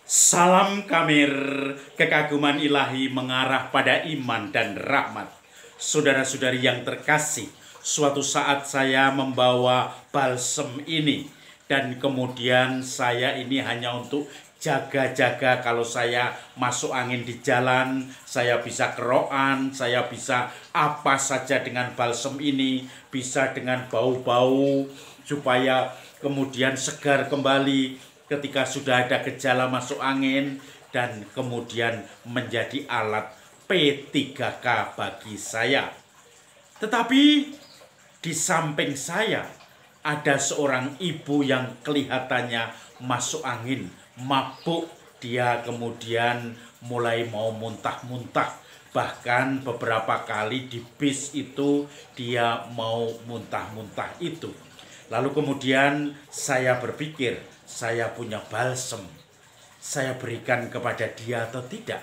Salam Kamir, kekaguman ilahi mengarah pada iman dan rahmat. Saudara-saudari yang terkasih, suatu saat saya membawa balsem ini dan kemudian saya ini hanya untuk jaga-jaga kalau saya masuk angin di jalan, saya bisa keroan, saya bisa apa saja dengan balsem ini, bisa dengan bau-bau supaya kemudian segar kembali ketika sudah ada gejala masuk angin, dan kemudian menjadi alat P3K bagi saya. Tetapi di samping saya ada seorang ibu yang kelihatannya masuk angin, mabuk. Dia kemudian mulai mau muntah-muntah. Bahkan beberapa kali di bis itu dia mau muntah-muntah itu. Lalu kemudian saya berpikir, saya punya balsem, saya berikan kepada dia atau tidak?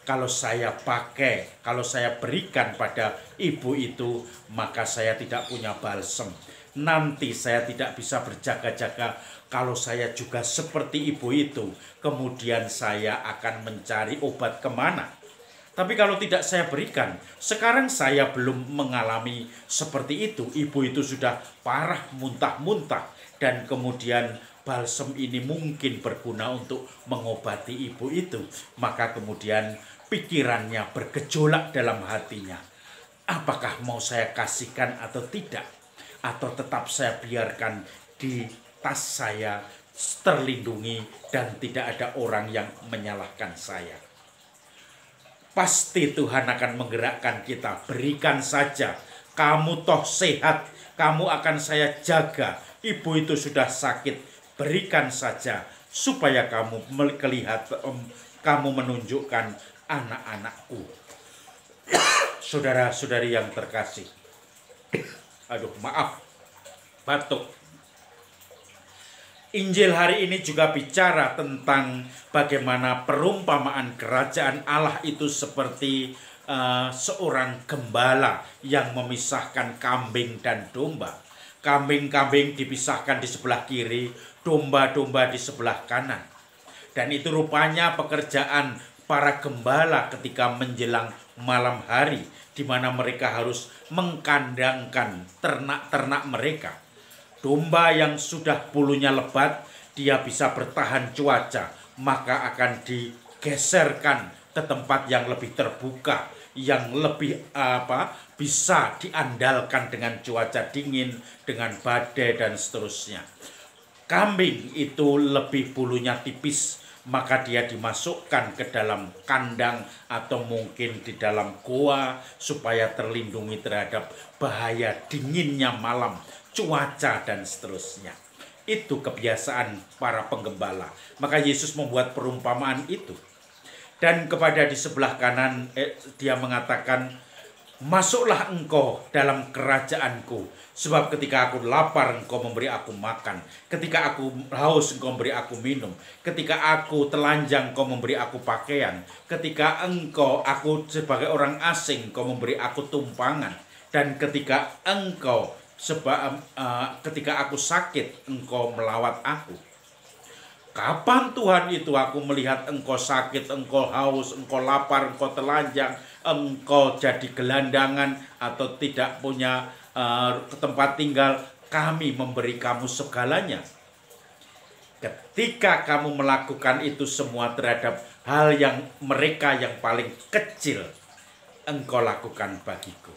Kalau saya pakai, kalau saya berikan pada ibu itu, maka saya tidak punya balsem. Nanti saya tidak bisa berjaga-jaga kalau saya juga seperti ibu itu. Kemudian saya akan mencari obat kemana? Tapi kalau tidak saya berikan, sekarang saya belum mengalami seperti itu. Ibu itu sudah parah muntah-muntah, dan kemudian balsem ini mungkin berguna untuk mengobati ibu itu. Maka kemudian pikirannya bergejolak dalam hatinya. Apakah mau saya kasihkan atau tidak? Atau tetap saya biarkan di tas saya terlindungi dan tidak ada orang yang menyalahkan saya? Pasti Tuhan akan menggerakkan kita. Berikan saja. Kamu toh sehat. Kamu akan saya jaga. Ibu itu sudah sakit. Berikan saja. Supaya kamu melihat, kamu menunjukkan anak-anakku. Saudara-saudari yang terkasih. Aduh, maaf. Batuk. Injil hari ini juga bicara tentang bagaimana perumpamaan kerajaan Allah itu seperti seorang gembala yang memisahkan kambing dan domba. Kambing-kambing dipisahkan di sebelah kiri, domba-domba di sebelah kanan. Dan itu rupanya pekerjaan para gembala ketika menjelang malam hari, di mana mereka harus mengkandangkan ternak-ternak mereka. Domba yang sudah bulunya lebat, dia bisa bertahan cuaca, maka akan digeserkan ke tempat yang lebih terbuka, yang lebih bisa diandalkan dengan cuaca dingin, dengan badai dan seterusnya. Kambing itu lebih bulunya tipis, maka dia dimasukkan ke dalam kandang atau mungkin di dalam goa supaya terlindungi terhadap bahaya dinginnya malam, cuaca dan seterusnya. Itu kebiasaan para penggembala. Maka Yesus membuat perumpamaan itu. Dan kepada di sebelah kanan dia mengatakan, masuklah engkau dalam kerajaanku, sebab ketika aku lapar engkau memberi aku makan, ketika aku haus engkau memberi aku minum, ketika aku telanjang engkau memberi aku pakaian, ketika aku sebagai orang asing engkau memberi aku tumpangan, dan ketika ketika aku sakit engkau melawat aku. Kapan Tuhan itu aku melihat engkau sakit, engkau haus, engkau lapar, engkau telanjang, engkau jadi gelandangan atau tidak punya tempat tinggal, kami memberi kamu segalanya. Ketika kamu melakukan itu semua terhadap hal yang mereka yang paling kecil, engkau lakukan bagiku.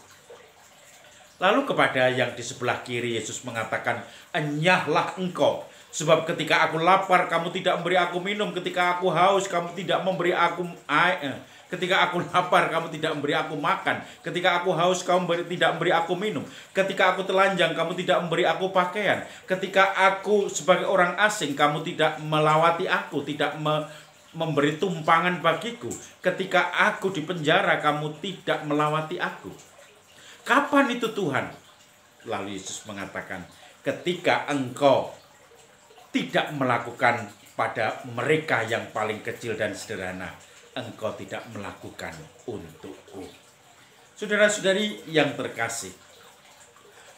Lalu kepada yang di sebelah kiri Yesus mengatakan, enyahlah engkau, sebab ketika aku lapar kamu tidak memberi aku minum, ketika aku haus kamu tidak memberi aku air, ketika aku lapar kamu tidak memberi aku makan, ketika aku haus kamu tidak memberi aku minum, ketika aku telanjang kamu tidak memberi aku pakaian, ketika aku sebagai orang asing kamu tidak melawati aku, tidak memberi tumpangan bagiku, ketika aku di penjara kamu tidak melawati aku. Kapan itu Tuhan? Lalu Yesus mengatakan, ketika engkau tidak melakukan pada mereka yang paling kecil dan sederhana, engkau tidak melakukan untukku. Saudara-saudari yang terkasih,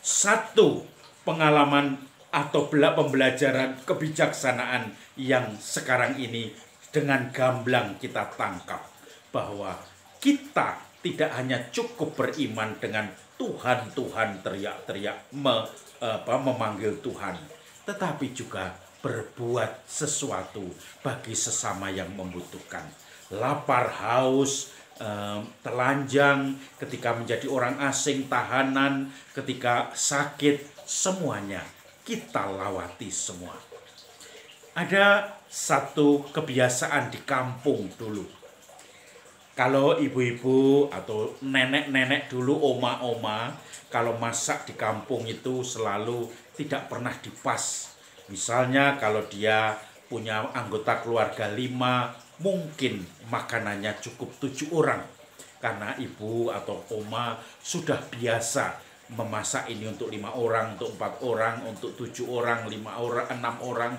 satu pengalaman atau pembelajaran kebijaksanaan yang sekarang ini dengan gamblang kita tangkap bahwa kita tidak hanya cukup beriman dengan Tuhan, Tuhan teriak-teriak memanggil Tuhan, tetapi juga berbuat sesuatu bagi sesama yang membutuhkan. Lapar, haus, telanjang, ketika menjadi orang asing, tahanan, ketika sakit, semuanya kita lawati semua. Ada satu kebiasaan di kampung dulu. Kalau ibu-ibu atau nenek-nenek dulu, oma-oma, kalau masak di kampung itu selalu tidak pernah dipas. Misalnya kalau dia punya anggota keluarga 5, mungkin makanannya cukup 7 orang. Karena ibu atau oma sudah biasa memasak ini untuk 5 orang, untuk 4 orang, untuk 7 orang, 5 orang, 6 orang.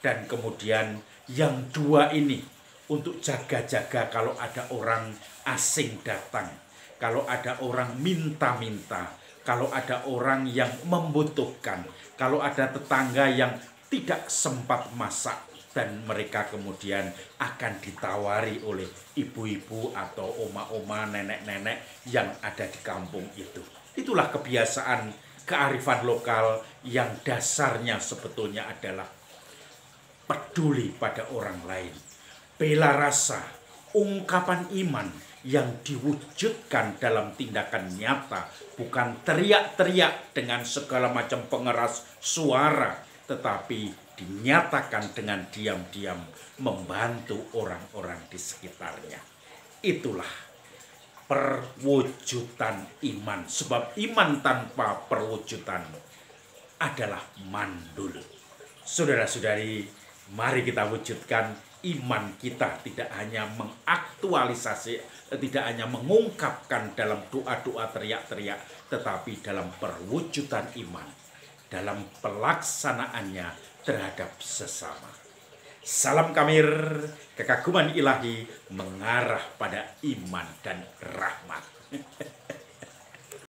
Dan kemudian yang 2 ini untuk jaga-jaga kalau ada orang asing datang, kalau ada orang minta-minta, kalau ada orang yang membutuhkan, kalau ada tetangga yang tidak sempat masak, dan mereka kemudian akan ditawari oleh ibu-ibu atau oma-oma, nenek-nenek yang ada di kampung itu. Itulah kebiasaan kearifan lokal yang dasarnya sebetulnya adalah peduli pada orang lain. Bela rasa, ungkapan iman yang diwujudkan dalam tindakan nyata, bukan teriak-teriak dengan segala macam pengeras suara, tetapi dinyatakan dengan diam-diam membantu orang-orang di sekitarnya. Itulah perwujudan iman, sebab iman tanpa perwujudan adalah mandul. Saudara-saudari, mari kita wujudkan iman kita, tidak hanya mengaktualisasi, tidak hanya mengungkapkan dalam doa-doa teriak-teriak, tetapi dalam perwujudan iman, dalam pelaksanaannya terhadap sesama. Salam Kamir, kekaguman ilahi mengarah pada iman dan rahmat.